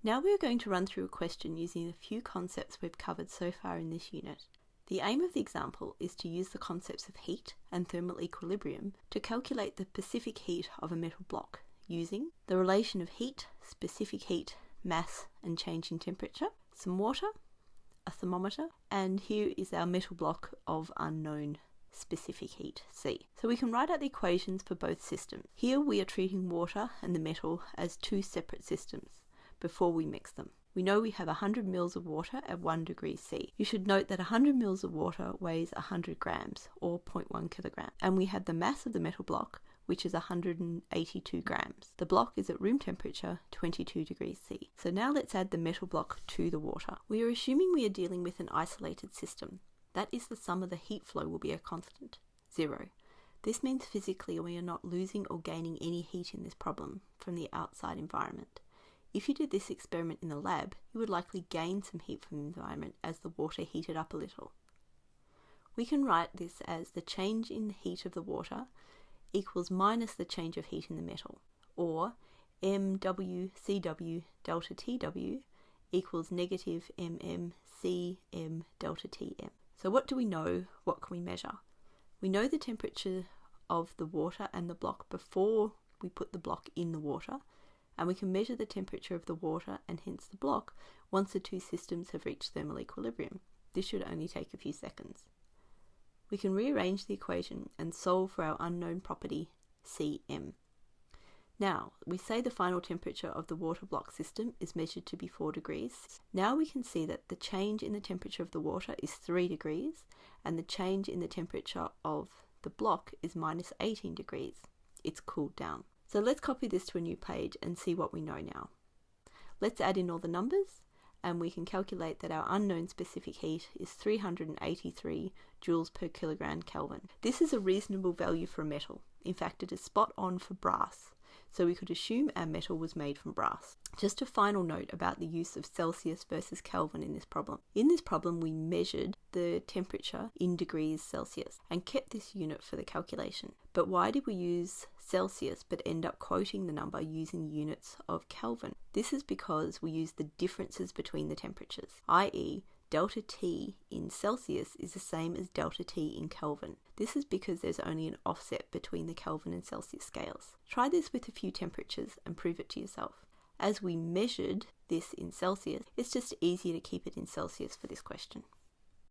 Now we are going to run through a question using the few concepts we've covered so far in this unit. The aim of the example is to use the concepts of heat and thermal equilibrium to calculate the specific heat of a metal block using the relation of heat, specific heat, mass and change in temperature, some water, a thermometer, and here is our metal block of unknown specific heat, C. So we can write out the equations for both systems. Here we are treating water and the metal as two separate systems before we mix them. We know we have 100 ml of water at 1 degree C. You should note that 100 ml of water weighs 100 grams or 0.1 kilogram, and we have the mass of the metal block, which is 182 grams. The block is at room temperature 22 degrees C. So now let's add the metal block to the water. We are assuming we are dealing with an isolated system. That is, the sum of the heat flow will be a constant, 0. This means physically we are not losing or gaining any heat in this problem from the outside environment. If you did this experiment in the lab, you would likely gain some heat from the environment as the water heated up a little. We can write this as the change in the heat of the water equals minus the change of heat in the metal, or MWCW delta TW equals negative MMCM delta TM. So what do we know? What can we measure? We know the temperature of the water and the block before we put the block in the water, and we can measure the temperature of the water and hence the block once the two systems have reached thermal equilibrium. This should only take a few seconds. We can rearrange the equation and solve for our unknown property Cm. Now, we say the final temperature of the water block system is measured to be 4 degrees. Now we can see that the change in the temperature of the water is 3 degrees and the change in the temperature of the block is minus 18 degrees. It's cooled down. So let's copy this to a new page and see what we know now. Let's add in all the numbers and we can calculate that our unknown specific heat is 383 joules per kilogram Kelvin. This is a reasonable value for a metal. In fact, it is spot on for brass. So we could assume our metal was made from brass. Just a final note about the use of Celsius versus Kelvin in this problem. In this problem, we measured the temperature in degrees Celsius and kept this unit for the calculation. But why did we use Celsius but end up quoting the number using units of Kelvin? This is because we use the differences between the temperatures, i.e. delta T in Celsius is the same as delta T in Kelvin. This is because there's only an offset between the Kelvin and Celsius scales. Try this with a few temperatures and prove it to yourself. As we measured this in Celsius, it's just easier to keep it in Celsius for this question.